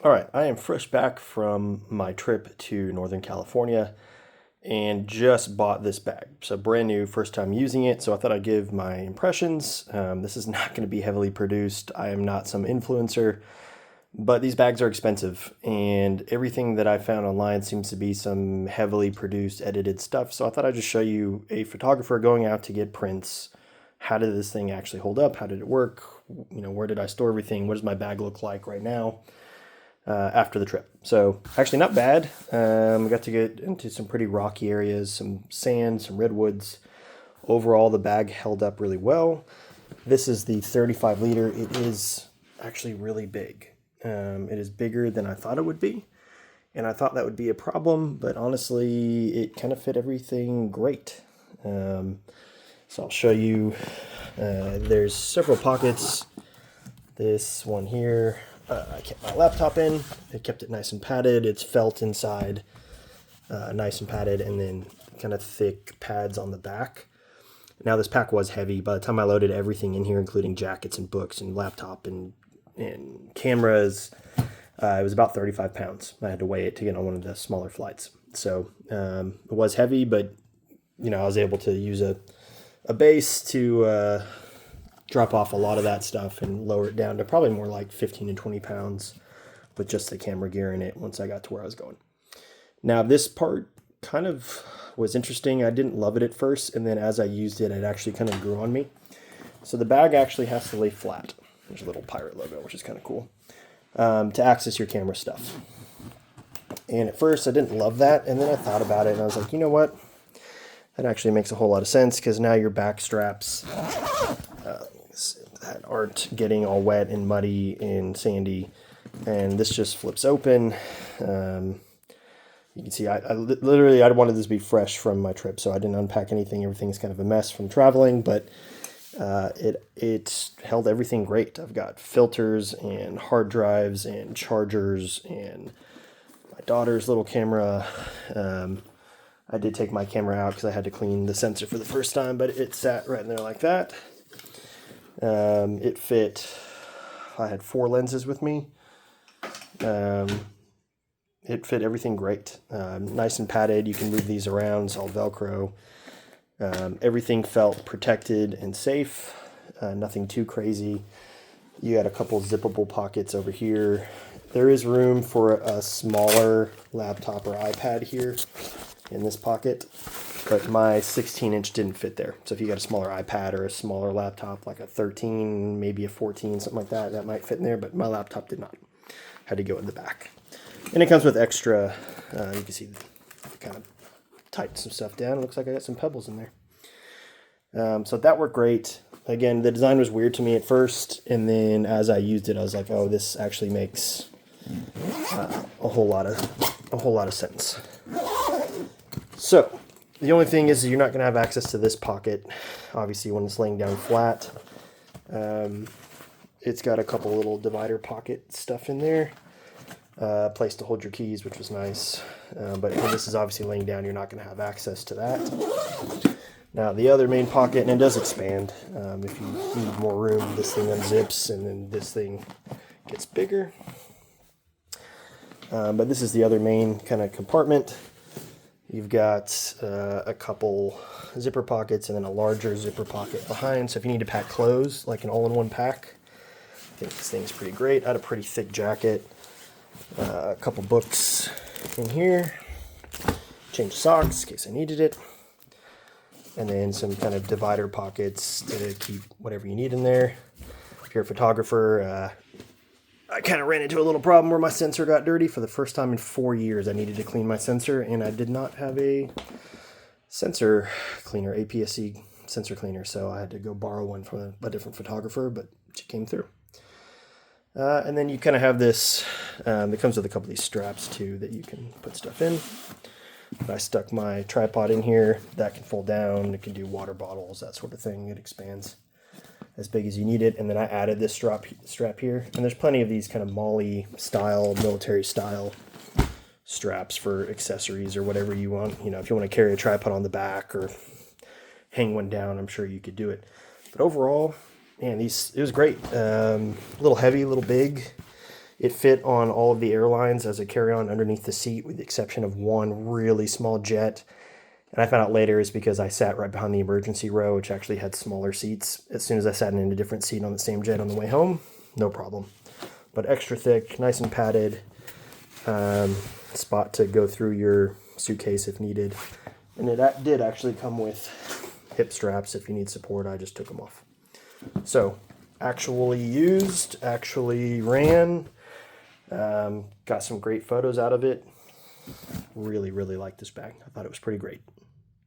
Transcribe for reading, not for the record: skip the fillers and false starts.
All right, I am fresh back from my trip to Northern California and just bought this bag. So, brand new, first time using it. So, I thought I'd give my impressions. This is not going to be heavily produced. I am not some influencer, but these bags are expensive, and everything that I found online seems to be some heavily produced, edited stuff. So, I thought I'd just show you a photographer going out to get prints. How did this thing actually hold up? How did it work? Where did I store everything? What does my bag look like right now? After the trip. So actually not bad. We got to get into some pretty rocky areas, some sand, some redwoods. Overall, the bag held up really well. This is the 35 liter. It is actually really big. It is bigger than I thought it would be. And I thought that would be a problem, but honestly, it kind of fit everything great. So I'll show you. There's several pockets. This one here, I kept my laptop in. I kept it nice and padded. It's felt inside, nice and padded, and then kind of thick pads on the back. Now this pack was heavy. By the time I loaded everything in here, including jackets and books and laptop and cameras, it was about 35 pounds. I had to weigh it to get on one of the smaller flights. So it was heavy, but I was able to use a base to drop off a lot of that stuff and lower it down to probably more like 15 and 20 pounds with just the camera gear in it once I got to where I was going. Now, this part kind of was interesting. I didn't love it at first, and then as I used it, it actually kind of grew on me. So the bag actually has to lay flat. There's a little pirate logo, which is kind of cool, to access your camera stuff. And at first, I didn't love that, and then I thought about it, and I was like, you know what? That actually makes a whole lot of sense, because now your back straps that aren't getting all wet and muddy and sandy, and this just flips open. You can see I literally wanted this to be fresh from my trip, so I didn't unpack anything. Everything's kind of a mess from traveling, but it held everything great. I've got filters and hard drives and chargers and my daughter's little camera. I did take my camera out because I had to clean the sensor for the first time, but it sat right in there like that. It fit. I had 4 lenses with me. It fit everything great. Nice and padded. You can move these around. It's all Velcro. Everything felt protected and safe. Nothing too crazy. You got a couple zippable pockets over here. There is room for a smaller laptop or iPad here in this pocket, but my 16-inch didn't fit there. So if you got a smaller iPad or a smaller laptop, like a 13, maybe a 14, something like that, that might fit in there, but my laptop did not. Had to go in the back. And it comes with extra, you can see, kind of tighten some stuff down. It looks like I got some pebbles in there. So that worked great. Again, the design was weird to me at first, and then as I used it, I was like, oh, this actually makes a whole lot of sense. So, the only thing is you're not going to have access to this pocket, obviously, when it's laying down flat. It's got a couple little divider pocket stuff in there. Place to hold your keys, which was nice. But when this is obviously laying down, you're not going to have access to that. Now, the other main pocket, and it does expand. If you need more room, this thing unzips, and then this thing gets bigger. But this is the other main kind of compartment. You've got a couple zipper pockets and then a larger zipper pocket behind. So if you need to pack clothes, like an all-in-one pack, I think this thing's pretty great. I had a pretty thick jacket, a couple books in here, change socks in case I needed it, and then some kind of divider pockets to keep whatever you need in there. If you're a photographer, I kind of ran into a little problem where my sensor got dirty. For the first time in 4 years, I needed to clean my sensor, and I did not have a sensor cleaner, APS-C sensor cleaner, so I had to go borrow one from a different photographer, but she came through. And then you kind of have this, it comes with a couple of these straps too that you can put stuff in. But I stuck my tripod in here. That can fold down. It can do water bottles, that sort of thing. It expands as big as you need it. And then I added this strap here. And there's plenty of these kind of MOLLE style, military style straps for accessories or whatever you want. If you want to carry a tripod on the back or hang one down, I'm sure you could do it. But overall, man, it was great. A little heavy, a little big. It fit on all of the airlines as a carry-on underneath the seat, with the exception of one really small jet. And I found out later is because I sat right behind the emergency row, which actually had smaller seats. As soon as I sat in a different seat on the same jet on the way home, no problem. But extra thick, nice and padded, spot to go through your suitcase if needed. And it did actually come with hip straps if you need support. I just took them off. So, actually used, actually ran, got some great photos out of it. Really, really like this bag. I thought it was pretty great.